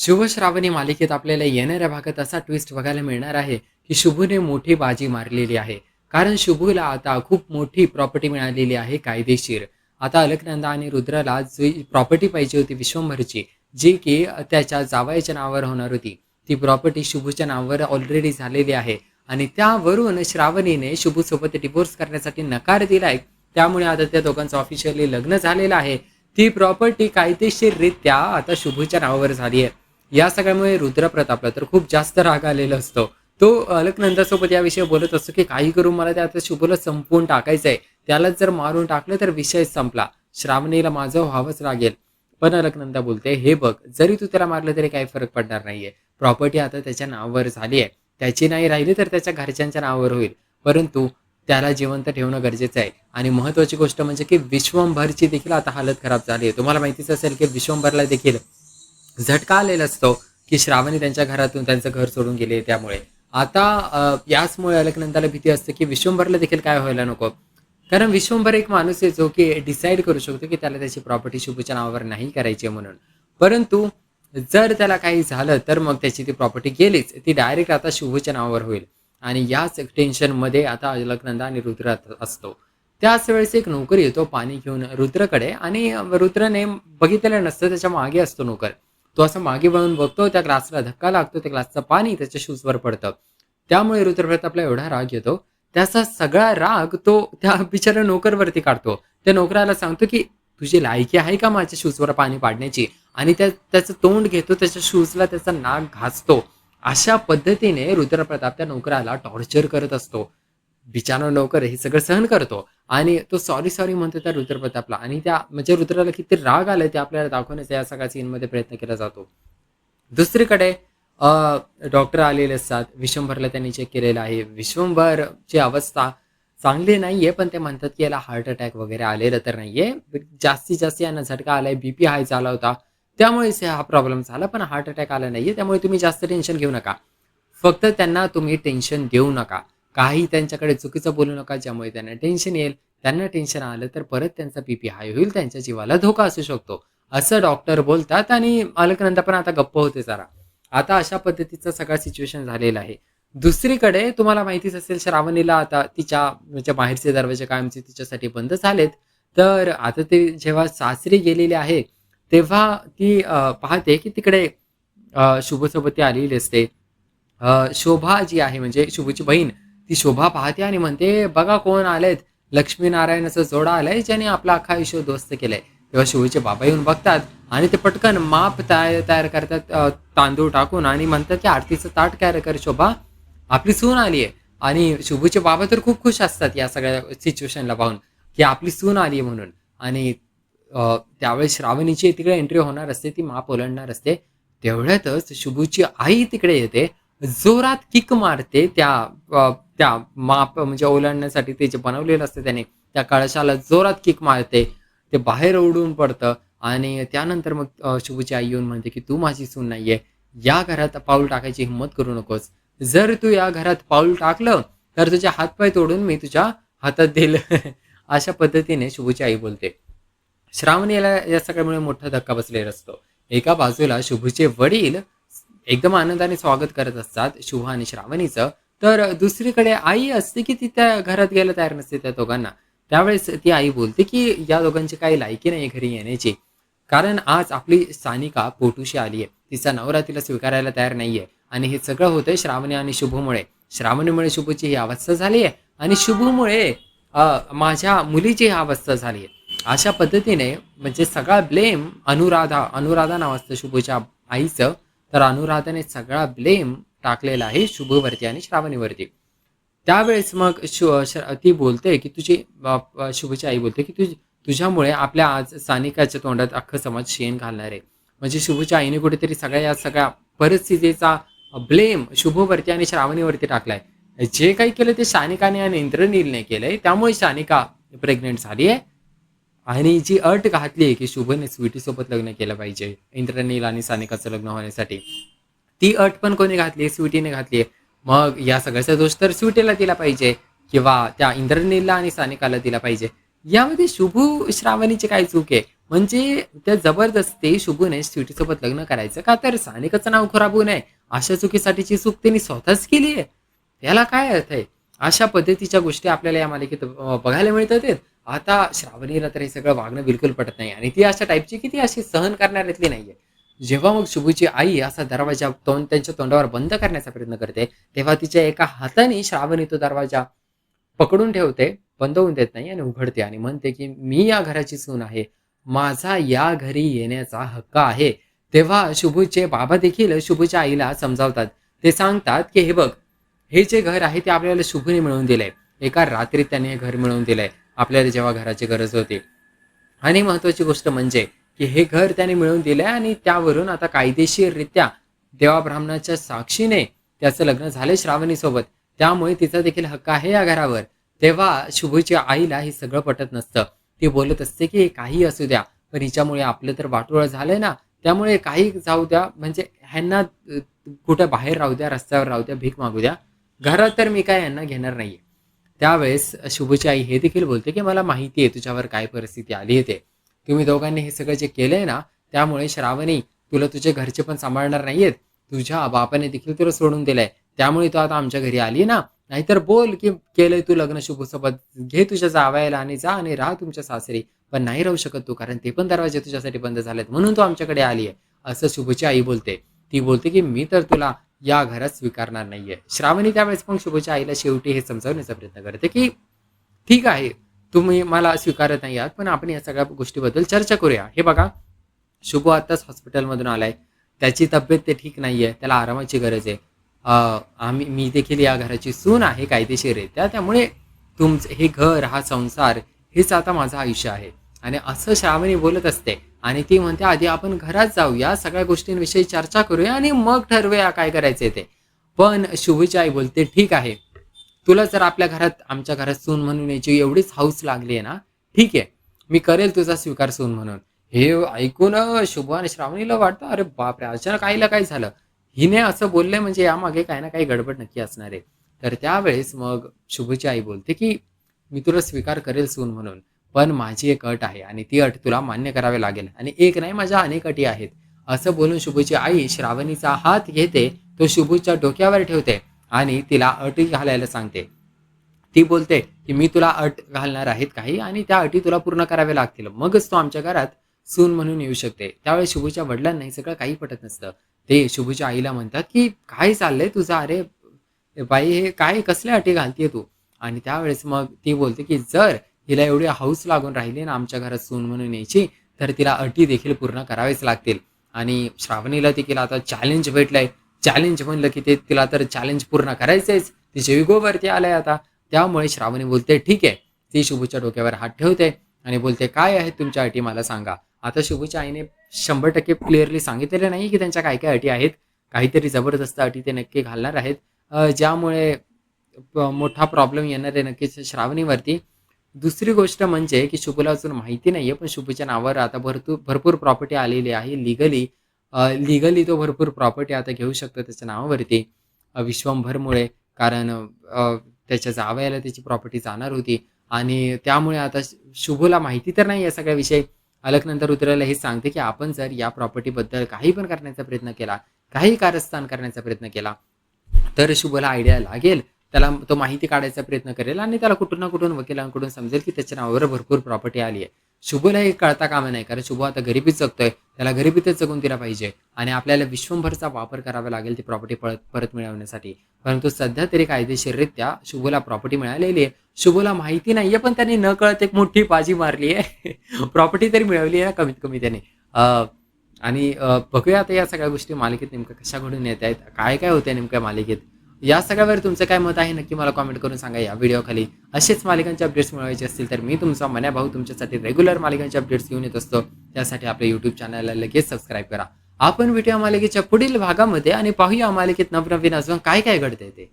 शुभ श्रावणी मालिकेत आपल्याला येणाऱ्या भागात असा ट्विस्ट बघायला मिळणार आहे की शुभूने मोठी बाजी मारलेली आहे. कारण शुभूला आता खूप मोठी प्रॉपर्टी मिळालेली आहे कायदेशीर. आता अलकनंदा आणि रुद्राला जी प्रॉपर्टी पाहिजे होती विश्वंभरची, जी की त्याच्या जावयाच्या नावावर होणार होती, ती प्रॉपर्टी शुभूच्या नावावर ऑलरेडी झालेली आहे. आणि त्यावरून श्रावणीने शुभूसोबत डिवोर्स करण्यासाठी नकार दिलाय. त्यामुळे आता त्या दोघांचं ऑफिशियली लग्न झालेलं आहे. ती प्रॉपर्टी कायदेशीररित्या आता शुभूच्या नावावर झाली आहे. या सगळ्यामुळे रुद्रप्रतापला तर खूप जास्त राग आलेला असतो. तो अलकनंदासोबत याविषयी बोलत असतो की काही करून मला त्या आता शुभला संपवून टाकायचं आहे. त्याला जर मारून टाकलं तर विषय संपला. श्रावणीला माझं व्हावंच लागेल. पण अलकनंदा बोलते, हे बघ, जरी तू त्याला मारलं तरी काही फरक पडणार नाहीये. प्रॉपर्टी आता त्याच्या नावावर झाली आहे. त्याची नाही राहिली तर त्याच्या घरच्यांच्या नावावर होईल. परंतु त्याला जिवंत ठेवणं गरजेचं आहे. आणि महत्त्वाची गोष्ट म्हणजे की विश्वंभरची देखील आता हालत खराब झाली आहे. तुम्हाला माहितीच असेल की विश्वंभरला देखील झटका आलेला असतो की श्रावणी त्यांच्या घरातून त्यांचं घर सोडून गेले. त्यामुळे आता याचमुळे अलकनंदाला भीती असते की विश्वंभरला देखील काय व्हायला नको. कारण विश्वंभर एक माणूस आहे जो की डिसाईड करू शकतो की त्याला त्याची प्रॉपर्टी शुभच्या नावावर नाही करायची म्हणून. परंतु जर त्याला काही झालं तर मग त्याची ती प्रॉपर्टी गेलीच, ती डायरेक्ट आता शुभच्या नावावर होईल. आणि याच टेन्शनमध्ये आता अलकनंदा आणि रुद्र असतो. त्याच वेळेस एक नोकर येतो पाणी घेऊन रुद्रकडे, आणि रुद्रने बघितलेलं नसतं, त्याच्या मागे असतो नोकर. तो असं मागे वळून बघतो, त्या ग्लासला धक्का लागतो, त्या ग्लासचं पाणी त्याच्या शूजवर पडतं. त्यामुळे रुद्रप्रतापला एवढा राग येतो. त्याचा सगळा राग तो त्या बिचाऱ्या नोकरवरती काढतो. त्या नोकराला सांगतो की तुझी लायकी आहे का माझ्या शूजवर पाणी पाडण्याची. आणि त्याचं तोंड घेतो, त्याच्या शूजला त्याचा नाक घासतो. अशा पद्धतीने रुद्रप्रताप त्या नोकराला टॉर्चर करत असतो. बिचारा नोकर हे सगळं सहन करतो आणि तो सॉरी सॉरी म्हणतो त्या रुद्रप्रतापला. आणि त्या म्हणजे रुद्राला किती राग आलाय ते आपल्याला दाखवण्याचा या सगळ्या सीनमध्ये प्रयत्न केला जातो. दुसरीकडे डॉक्टर आलेले असतात. विश्वंभरला त्यांनी चेक केलेलं आहे. विश्वंभरची अवस्था चांगली नाहीये, पण ते म्हणतात की याला हार्ट अटॅक वगैरे आलेलं तर नाहीये. जास्तीत जास्त यांना झटका आलाय, बीपी हाय झाला होता, त्यामुळेच हा प्रॉब्लेम झाला. पण हार्ट अटॅक आला नाहीये, त्यामुळे तुम्ही जास्त टेन्शन घेऊ नका. फक्त त्यांना तुम्ही टेन्शन देऊ नका. काही त्यांच्याकडे चुकीचं बोलू नका, ज्यामुळे त्यांना टेन्शन येईल. त्यांना टेन्शन आलं तर परत त्यांचा बीपी हाय होईल, त्यांच्या जीवाला धोका असू शकतो, असं डॉक्टर बोलतात. आणि अलकनंदा पण आता गप्प होते जरा. आता अशा पद्धतीचं सगळं सिच्युएशन झालेलं आहे. दुसरीकडे तुम्हाला माहितीच असेल, श्रावणीला आता तिच्या म्हणजे बाहेरचे दरवाजे कायमचे तिच्यासाठी बंद झालेत. तर आता ते जेव्हा सासरी गेलेली आहे, तेव्हा ती पाहते की तिकडे शुभसोबत ती आलेली असते. शोभा जी आहे म्हणजे शुभची बहीण, ती शोभा पाहते आणि म्हणते, बघा कोण आलेत. लक्ष्मीनारायणाचा जोडा आलाय ज्याने आपला अख्खा आयुष्य उद्ध्वस्त केलंय. तेव्हा शुभचे बाबा येऊन बघतात आणि ते पटकन माप तयार करतात, तांदूळ टाकून, आणि म्हणतात की आरतीचं ताट काय कर शोभा, आपली सून आली आहे. आणि शुभूचे बाबा तर खूप खुश असतात या सगळ्या सिच्युएशनला पाहून की आपली सून आली आहे म्हणून. आणि त्यावेळेस श्रावणीची तिकडे एंट्री होणार असते, ती माप ओलांडणार असते. तेवढ्यातच शुभूची आई तिकडे येते, जोरात किक मारते त्या माप म्हणजे ओलांडण्यासाठी ते जे बनवलेलं असतं त्याने, त्या कळशाला जोरात किक मारते. ते बाहेर उडून पडतं. आणि त्यानंतर मग शुभूची आई येऊन म्हणते की तू माझी सून नाहीये, या घरात पाऊल टाकायची हिंमत करू नकोस. जर तू या घरात पाऊल टाकलं तर तुझे हातपाय तोडून मी तुझ्या हातात देईल. अशा पद्धतीने शुभूची आई बोलते. श्रावणीला या सगळ्यामुळे मोठा धक्का बसलेला असतो. एका बाजूला शुभूचे वडील एकदम आनंदाने स्वागत करत असतात शुभ आणि श्रावणीचं. तर दुसरीकडे आई असते की ती त्या घरात घ्यायला तयार नसते त्या दोघांना. त्यावेळेस ती आई बोलते की या दोघांची काही लायकी नाही घरी येण्याची. कारण आज आपली सानिका पोटूशी आली आहे, तिचा नवरा तिला स्वीकारायला तयार नाहीये. आणि हे सगळं होतंय श्रावणी आणि शुभमुळे. श्रावणीमुळे शुभची ही अवस्था झाली आहे, आणि शुभमुळे माझ्या मुलीची ही अवस्था झाली आहे. अशा पद्धतीने म्हणजे सगळा ब्लेम अनुराधा नाव असतं शुभच्या आईचं. तर अनुराधाने सगळा ब्लेम टाकलेला आहे शुभवरती आणि श्रावणीवरती. त्यावेळेस मग ती बोलते की शुभची आई बोलते की तुझ्यामुळे आपल्या आज सानिकाच्या तोंडात अख्खं समाज शेण घालणार आहे. म्हणजे शुभच्या आईने कुठेतरी या सगळ्या परिस्थितीचा ब्लेम शुभवरती आणि श्रावणीवरती टाकलाय. जे काही केलं ते सानिकाने आणि इंद्रनीलने केलंय, त्यामुळे सानिका प्रेग्नेंट झाली आहे. आणि जी अट घातली आहे की शुभने स्वीटीसोबत लग्न केलं पाहिजे इंद्रनील आणि सानिकाचं लग्न होण्यासाठी, ती अट पण कोणी घातली? स्वीटीने घातली आहे. मग या सगळ्याचा दोष तर स्वीटीला दिला पाहिजे, किंवा त्या इंद्रनीलला आणि सानिकाला दिला पाहिजे. यामध्ये शुभ श्रावणीची काय चूक आहे? म्हणजे त्या जबरदस्ती शुभूने स्वीटीसोबत लग्न करायचं का तर सानिकाचं नाव खराब होऊ नये अशा चुकीसाठीची चूक त्यांनी स्वतःच केली आहे. याला काय अर्थ आहे? अशा पद्धतीच्या गोष्टी आपल्याला या मालिकेत बघायला मिळतात आहेत. आता श्रावणीला तर हे सगळं वागणं बिलकुल पटत नाही आणि ती अशा टाईपची की ती अशी सहन करणाऱ्यातली नाहीये. जेव्हा मग शुभूची आई असा दरवाजा त्यांच्या तोंडावर बंद करण्याचा प्रयत्न करते, तेव्हा तिच्या एका हाताने श्रावणी तो दरवाजा पकडून ठेवते, बंद होऊन देत नाही आणि उघडते आणि म्हणते, की "मी या घराची सून आहे. माझा या घरी येण्याचा हक्क आहे." तेव्हा शुभूचे बाबा देखील शुभूच्या आईला समजावतात. ते सांगतात, की "हे बघ, हे जे घर आहे ते आपल्याला शुभूने मिळवून दिलंय. एका रात्रीत त्याने हे घर मिळवून दिलंय. आपल्याला जेव्हा घराची गरज होती." आणि महत्त्वाची गोष्ट म्हणजे, की हे घर त्याने मिळवून दिलंय आणि त्यावरून आता कायदेशीररित्या देवा-ब्राह्मणाच्या साक्षीने त्याचं लग्न झालंय श्रावणीसोबत. त्यामुळे तिचा देखील हक्क आहे या घरावर. तेव्हा शुभूच्या आईला हे सगळं पटत नसतं. ती बोलत असते, की काही असू द्या, पण हिच्यामुळे आपलं तर वाटोळं झालंय ना, त्यामुळे काही जाऊ द्या, म्हणजे ह्यांना कुठं बाहेर राहू द्या, रस्त्यावर राहू द्या, भीक मागू द्या. घरात तर मी काय यांना घेणार नाहीये. त्यावेळेस शुभची आई हे देखील बोलते, की "मला माहिती आहे तुझ्यावर काय परिस्थिती आली आहे ते. तुम्ही दोघांनी हे सगळं जे केलंय ना, त्यामुळे श्रावणी तुला तुझे घरचे पण सांभाळणार नाहीयेत. तुझ्या बापाने देखील तुला सोडून दिलंय. त्यामुळे तू आता आमच्या घरी आली ना, नाहीतर बोल, की केलंय तू लग्न शुभसोबत. घे तुझ्या जावयाला आणि जा आणि राहा तुमच्या सासरी. पण नाही राहू शकत तू, कारण ते पण दरवाजे तुझ्यासाठी बंद झालेत. म्हणून तू आमच्याकडे आली आहे." असं शुभची आई बोलते. ती बोलते, की "मी तर तुला या घरात स्वीकारणार नाहीये." श्रावणी त्यावेळेस मग शुभच्या आईला शेवटी हे समजावण्याचा प्रयत्न करते, की "ठीक आहे, तुम्ही मला स्वीकारत नाही आहात, पण आपण या सगळ्या गोष्टीबद्दल चर्चा करूया. हे बघा, शुभ आत्ताच हॉस्पिटलमधून आलाय. त्याची तब्येत ते ठीक नाहीये. त्याला आरामाची गरज आहे. मी देखील या घराची सून आहे कायदेशीररित्या. त्यामुळे तुमचं हे घर, हा संसार हेच आता माझं आयुष्य आहे." आणि असं श्रावणी बोलत असते आणि ती म्हणते, "आधी आपण घरात जाऊया, सगळ्या गोष्टींविषयी चर्चा करूया आणि मग ठरवूया काय करायचंय ते." पण शुभची आई बोलते, "ठीक आहे. तुला जर आपल्या घरात, आमच्या घरात सून म्हणून यायची एवढीच हौस लागली आहे ना, ठीक आहे. मी करेल तुझा स्वीकार सून म्हणून." हे ऐकून शुभ आणि श्रावणीला वाटतं, "अरे बापरे! अचानक आईला काय झालं? हिने असं बोललंय म्हणजे यामागे काही ना काही गडबड नक्की असणार आहे." तर त्यावेळेस मग शुभची आई बोलते, की "मी तुला स्वीकार करेल सून म्हणून, पण माझी एक अट आहे आणि ती अट तुला मान्य करावी लागेल आणि एक नाही, माझ्या अनेक अटी आहेत." असं बोलून शुभची आई श्रावणीचा हात घेते, तो शुभच्या डोक्यावर ठेवते आणि तिला अटी घालायला सांगते. ती बोलते, की "मी तुला अट घालणार आहेत काही आणि त्या अटी तुला पूर्ण कराव्या लागतील. मगच तू आमच्या घरात सून म्हणून येऊ शकते." त्यावेळेस शुभूच्या वडिलांना हे सगळं काही पटत नसतं. ते शुभूच्या आईला म्हणतात, की "काय चाललंय तुझं? अरे बाई, हे काय कसल्या अटी घालतीये तू?" आणि त्यावेळेस मग ती बोलते, की "जर हिला एवढी हौस लागून राहिली ना आमच्या घरात सून म्हणून यायची, तर तिला अटी देखील पूर्ण करावेच लागतील." आणि श्रावणीला देखील आता चॅलेंज भेटलंय. चॅलेंज म्हणलं, की ते तिला तर चॅलेंज पूर्ण करायचंच. तिच्या इगोवरती आलंय आता. त्यामुळे श्रावणी बोलते, "ठीक आहे." ती शुभूच्या डोक्यावर हात ठेवते आणि बोलते, "काय आहेत तुमच्या अटी मला सांगा." आता शुभूच्या आईने 100% क्लिअरली सांगितलेलं नाही, की त्यांच्या काय-काय अटी आहेत. काहीतरी जबरदस्त अटी ते नक्की घालणार आहेत. ज्यामुळे मोठा प्रॉब्लेम येणार आहे नक्कीच श्रावणीवरती. दुसरी गोष्ट म्हणजे, की शुभला अजून माहिती नाहीये, पण शुभच्या नावावर आता भरपूर प्रॉपर्टी आलेली आहे लीगली. लीगली तो भरपूर प्रॉपर्टी आता घेऊ शकतो त्याच्या नावावरती विश्वंभरमुळे. कारण त्याच्या जावयाला त्याची प्रॉपर्टी जाणार होती आणि त्यामुळे आता शुभला माहिती तर नाही या सगळ्या विषयी. अलकनंतर रुद्राला हे सांगते, की आपण जर या प्रॉपर्टीबद्दल काही पण करण्याचा प्रयत्न केला, काही कारस्थान करण्याचा प्रयत्न केला, तर शुभला आयडिया लागेल. त्याला तो माहिती काढायचा प्रयत्न करेल आणि त्याला कुठून ना कुठून वकिलांकडून समजेल, की त्याच्या नावावर भरपूर प्रॉपर्टी आली आहे. शुभला हे कळता कामा नाही, कारण शुभ आता गरिबीत जगतोय. त्याला गरिबीतच जगून दिला पाहिजे आणि आपल्याला विश्वंभरचा वापर करावा लागेल ती प्रॉपर्टी परत मिळवण्यासाठी. परंतु सध्या तरी कायदेशीररित्या शुभला प्रॉपर्टी मिळालेली आहे. शुभला माहिती नाहीये, पण त्यांनी नकळत एक मोठी बाजी मारली आहे. प्रॉपर्टी तरी मिळवली आहे ना कमीत कमी त्याने. आणि बघूया आता या सगळ्या गोष्टी मालिकेत नेमकं कशा घडून येत आहेत, काय-काय होतंय नेमक्या मालिकेत. या सगळ्यावर तुमचं काय मत आहे नक्की मला कमेंट करून सांगा या व्हिडिओखाली. असेच मालिकांचे अपडेट्स मिळवायचे असतील तर मी तुमचा मन्या भाऊ तुमच्यासाठी रेग्युलर मालिकांचे अपडेट्स घेऊन येत असतो. त्यासाठी आपल्या यूट्यूब चॅनलला लगेच सबस्क्राईब करा. आपण भेटूया मालिकेच्या पुढील भागामध्ये आणि पाहूया मालिकेत नवनवीन अजून काय काय घडतंय ते.